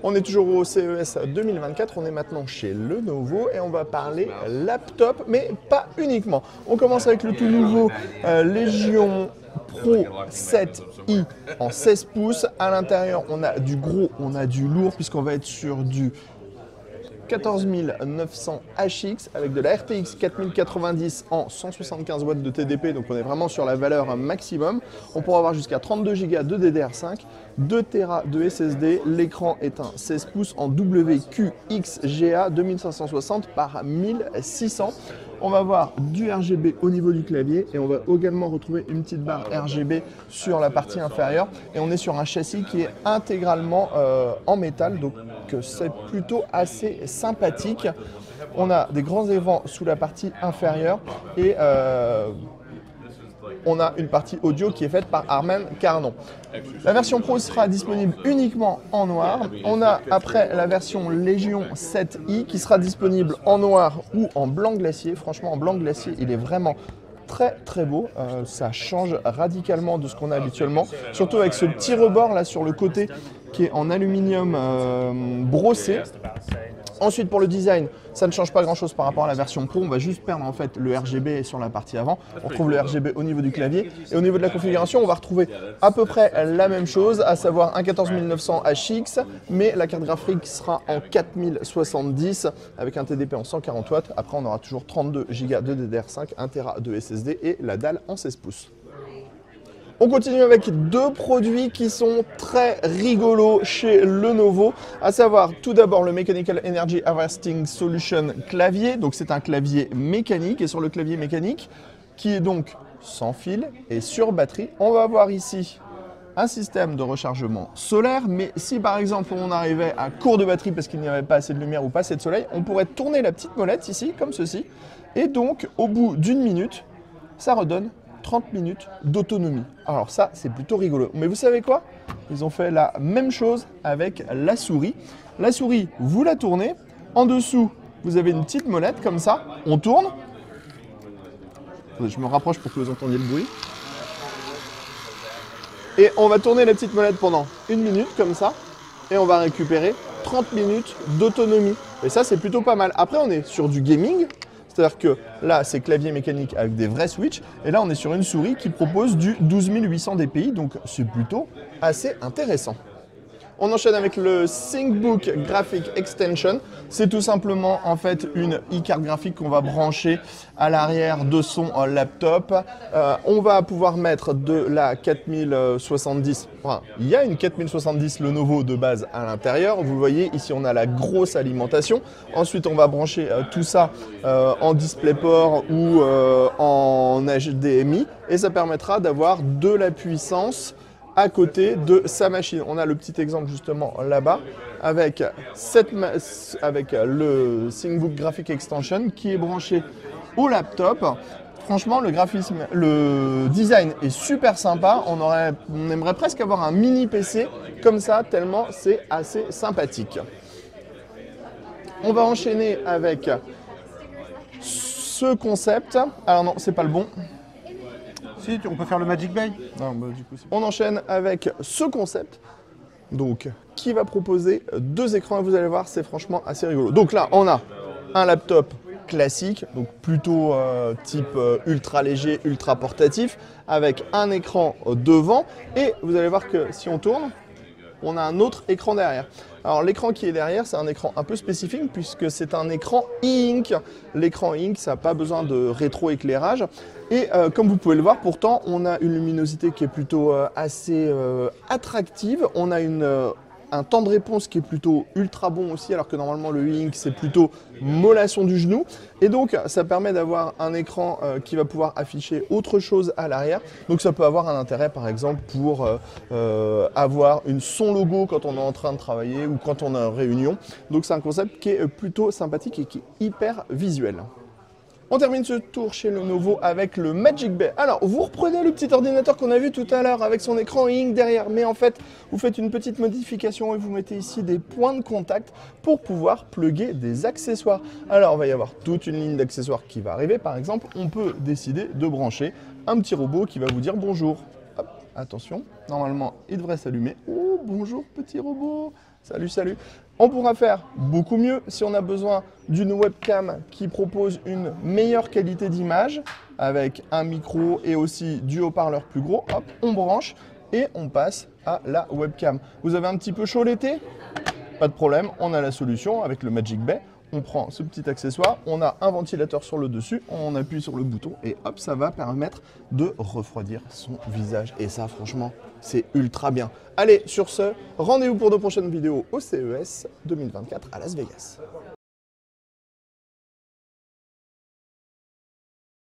On est toujours au CES 2024, on est maintenant chez Lenovo et on va parler laptop, mais pas uniquement. On commence avec le tout nouveau Legion Pro 7i en 16 pouces. À l'intérieur, on a du gros, on a du lourd, puisqu'on va être sur du 14900 HX avec de la RTX 4090 en 175 watts de TDP, donc on est vraiment sur la valeur maximum. On pourra avoir jusqu'à 32 Go de DDR5, 2 Tera de SSD. L'écran est un 16 pouces en WQXGA 2560 par 1600. On va avoir du RGB au niveau du clavier et on va également retrouver une petite barre RGB sur la partie inférieure. Et on est sur un châssis qui est intégralement en métal, donc c'est plutôt assez sympathique. On a des grands évents sous la partie inférieure et on a une partie audio qui est faite par Armen Carnon. La version Pro sera disponible uniquement en noir. On a après la version Legion 7i qui sera disponible en noir ou en blanc glacier. Franchement, en blanc glacier, il est vraiment très beau. Ça change radicalement de ce qu'on a habituellement. Surtout avec ce petit rebord là sur le côté qui est en aluminium brossé. Ensuite, pour le design, ça ne change pas grand-chose par rapport à la version Pro. On va juste perdre en fait le RGB sur la partie avant. On retrouve le RGB au niveau du clavier. Et au niveau de la configuration, on va retrouver à peu près la même chose, à savoir un 14900 HX, mais la carte graphique sera en 4070 avec un TDP en 140 watts. Après, on aura toujours 32 Go de DDR5, 1 Tera de SSD et la dalle en 16 pouces. On continue avec deux produits qui sont très rigolos chez Lenovo, à savoir tout d'abord le Mechanical Energy Harvesting Solution clavier. Donc c'est un clavier mécanique et sur le clavier mécanique qui est donc sans fil et sur batterie, on va avoir ici un système de rechargement solaire. Mais si par exemple on arrivait à court de batterie parce qu'il n'y avait pas assez de lumière ou pas assez de soleil, on pourrait tourner la petite molette ici comme ceci et donc au bout d'une minute, ça redonne 30 minutes d'autonomie. Alors ça, c'est plutôt rigolo. Mais vous savez quoi? Ils ont fait la même chose avec la souris. La souris, vous la tournez. En dessous, vous avez une petite molette comme ça. On tourne. Je me rapproche pour que vous entendiez le bruit. Et on va tourner la petite molette pendant une minute comme ça. Et on va récupérer 30 minutes d'autonomie. Et ça, c'est plutôt pas mal. Après, on est sur du gaming. C'est-à-dire que là, c'est clavier mécanique avec des vrais switches. Et là, on est sur une souris qui propose du 12800 dpi. Donc, c'est plutôt assez intéressant. On enchaîne avec le ThinkBook Graphic Extension. C'est tout simplement en fait une e-carte graphique qu'on va brancher à l'arrière de son laptop. On va pouvoir mettre de la 4070. Enfin, il y a une 4070 Lenovo de base à l'intérieur. Vous voyez, ici on a la grosse alimentation. Ensuite, on va brancher tout ça en DisplayPort ou en HDMI. Et ça permettra d'avoir de la puissance à côté de sa machine. On a le petit exemple justement là-bas avec le ThinkBook Graphic Extension qui est branché au laptop. Franchement, le design est super sympa. On aimerait presque avoir un mini PC comme ça, tellement c'est assez sympathique. On va enchaîner avec ce concept. Alors non, c'est pas le bon. Si, on peut faire le Magic Bay. Non, bah, du coup, on enchaîne avec ce concept, donc qui va proposer deux écrans et vous allez voir, c'est franchement assez rigolo. Donc là, on a un laptop classique, donc plutôt type ultra léger, ultra portatif, avec un écran devant et vous allez voir que si on tourne, on a un autre écran derrière. Alors l'écran qui est derrière, c'est un écran un peu spécifique puisque c'est un écran e-ink. L'écran e-ink, ça n'a pas besoin de rétroéclairage. Et comme vous pouvez le voir, pourtant, on a une luminosité qui est plutôt assez attractive. On a un temps de réponse qui est plutôt ultra bon aussi, alors que normalement le e-ink c'est plutôt mollation du genou. Et donc ça permet d'avoir un écran qui va pouvoir afficher autre chose à l'arrière. Donc ça peut avoir un intérêt par exemple pour avoir son logo quand on est en train de travailler ou quand on est en réunion. Donc c'est un concept qui est plutôt sympathique et qui est hyper visuel. On termine ce tour chez Lenovo avec le Magic Bay. Alors, vous reprenez le petit ordinateur qu'on a vu tout à l'heure avec son écran e-ink derrière, mais en fait, vous faites une petite modification et vous mettez ici des points de contact pour pouvoir plugger des accessoires. Alors, il va y avoir toute une ligne d'accessoires qui va arriver. Par exemple, on peut décider de brancher un petit robot qui va vous dire bonjour. Hop. Attention, normalement, il devrait s'allumer. Oh, bonjour petit robot. Salut, salut. On pourra faire beaucoup mieux si on a besoin d'une webcam qui propose une meilleure qualité d'image avec un micro et aussi du haut-parleur plus gros. Hop, on branche et on passe à la webcam. Vous avez un petit peu chaud l'été? Pas de problème, on a la solution avec le Magic Bay. On prend ce petit accessoire, on a un ventilateur sur le dessus, on appuie sur le bouton et hop, ça va permettre de refroidir son visage. Et ça, franchement, c'est ultra bien. Allez, sur ce, rendez-vous pour de prochaines vidéos au CES 2024 à Las Vegas.